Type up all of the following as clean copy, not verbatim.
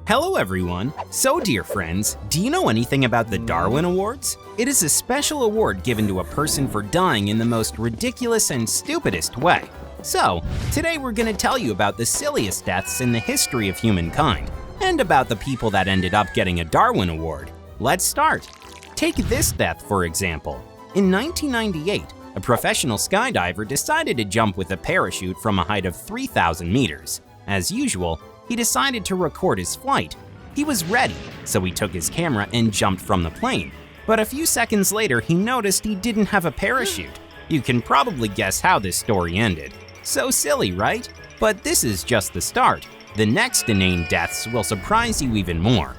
Hello everyone! So dear friends, do you know anything about the Darwin Awards? It is a special award given to a person for dying in the most ridiculous and stupidest way. So, today we're going to tell you about the silliest deaths in the history of humankind, and about the people that ended up getting a Darwin Award. Let's start! Take this death for example. In 1998, a professional skydiver decided to jump with a parachute from a height of 3,000 meters. As usual, he decided to record his flight. He was ready, so he took his camera and jumped from the plane. But a few seconds later, he noticed he didn't have a parachute. You can probably guess how this story ended. So silly, right? But this is just the start. The next inane deaths will surprise you even more.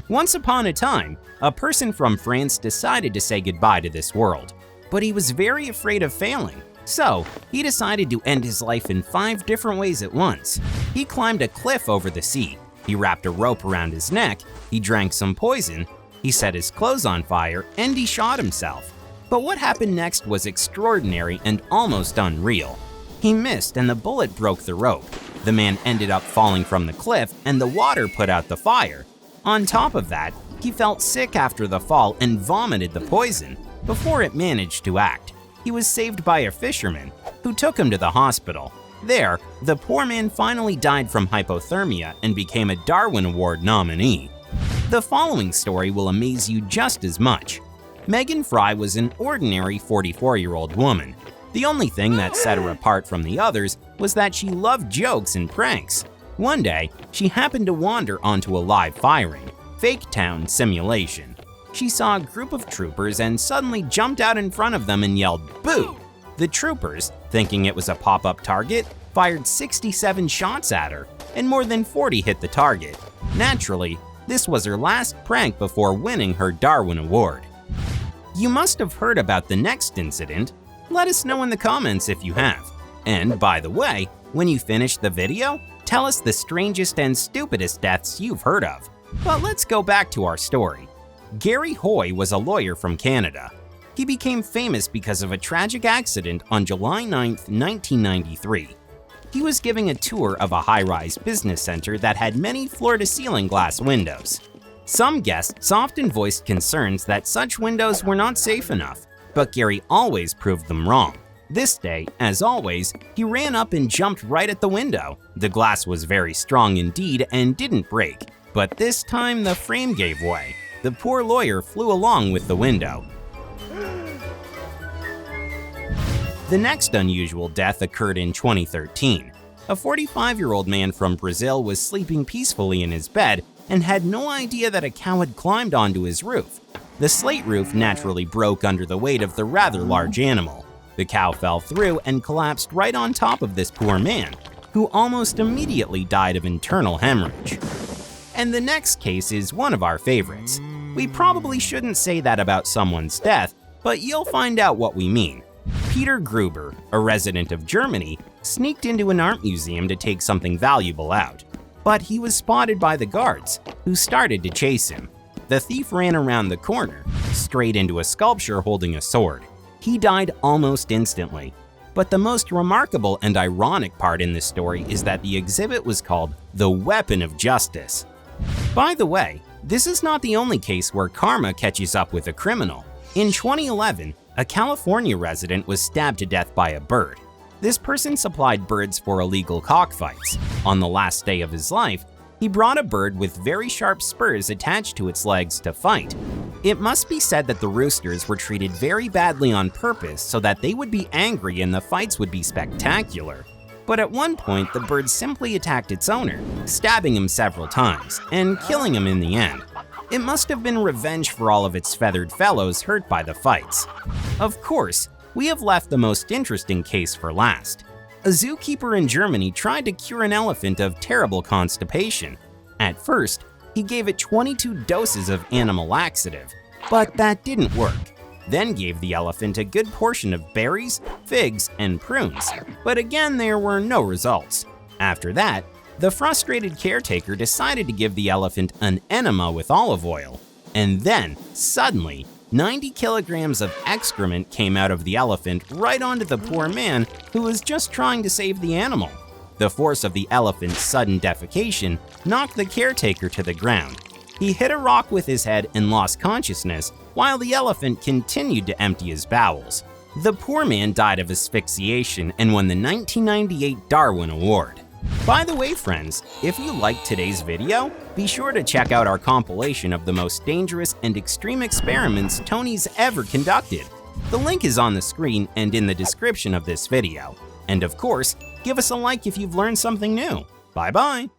Once upon a time, a person from France decided to say goodbye to this world. But he was very afraid of failing. So, he decided to end his life in 5 different ways at once. He climbed a cliff over the sea, he wrapped a rope around his neck, he drank some poison, he set his clothes on fire, and he shot himself. But what happened next was extraordinary and almost unreal. He missed and the bullet broke the rope. The man ended up falling from the cliff and the water put out the fire. On top of that, he felt sick after the fall and vomited the poison before it managed to act. He was saved by a fisherman, who took him to the hospital. There, the poor man finally died from hypothermia and became a Darwin Award nominee. The following story will amaze you just as much. Megan Fry was an ordinary 44-year-old woman. The only thing that set her apart from the others was that she loved jokes and pranks. One day, she happened to wander onto a live firing, fake town simulation. She saw a group of troopers and suddenly jumped out in front of them and yelled, "Boo!" The troopers, thinking it was a pop-up target, fired 67 shots at her, and more than 40 hit the target. Naturally, this was her last prank before winning her Darwin Award. You must have heard about the next incident. Let us know in the comments if you have. And by the way, when you finish the video, tell us the strangest and stupidest deaths you've heard of. But let's go back to our story. Gary Hoy was a lawyer from Canada. He became famous because of a tragic accident on July 9, 1993. He was giving a tour of a high-rise business center that had many floor-to-ceiling glass windows. Some guests often voiced concerns that such windows were not safe enough, but Gary always proved them wrong. This day, as always, he ran up and jumped right at the window. The glass was very strong indeed and didn't break, but this time the frame gave way. The poor lawyer flew along with the window. The next unusual death occurred in 2013. A 45-year-old man from Brazil was sleeping peacefully in his bed and had no idea that a cow had climbed onto his roof. The slate roof naturally broke under the weight of the rather large animal. The cow fell through and collapsed right on top of this poor man, who almost immediately died of internal hemorrhage. And the next case is one of our favorites. We probably shouldn't say that about someone's death, but you'll find out what we mean. Peter Gruber, a resident of Germany, sneaked into an art museum to take something valuable out. But he was spotted by the guards, who started to chase him. The thief ran around the corner, straight into a sculpture holding a sword. He died almost instantly. But the most remarkable and ironic part in this story is that the exhibit was called the Weapon of Justice. By the way, this is not the only case where karma catches up with a criminal. In 2011, a California resident was stabbed to death by a bird. This person supplied birds for illegal cockfights. On the last day of his life, he brought a bird with very sharp spurs attached to its legs to fight. It must be said that the roosters were treated very badly on purpose so that they would be angry and the fights would be spectacular. But at one point, the bird simply attacked its owner, stabbing him several times and killing him in the end. It must have been revenge for all of its feathered fellows hurt by the fights. Of course, we have left the most interesting case for last. A zookeeper in Germany tried to cure an elephant of terrible constipation. At first, he gave it 22 doses of animal laxative, but that didn't work. Then gave the elephant a good portion of berries, figs, and prunes, but again there were no results. After that, the frustrated caretaker decided to give the elephant an enema with olive oil. And then, suddenly, 90 kilograms of excrement came out of the elephant right onto the poor man who was just trying to save the animal. The force of the elephant's sudden defecation knocked the caretaker to the ground. He hit a rock with his head and lost consciousness, while the elephant continued to empty his bowels. The poor man died of asphyxiation and won the 1998 Darwin Award. By the way, friends, if you liked today's video, be sure to check out our compilation of the most dangerous and extreme experiments Tony's ever conducted. The link is on the screen and in the description of this video. And of course, give us a like if you've learned something new. Bye-bye!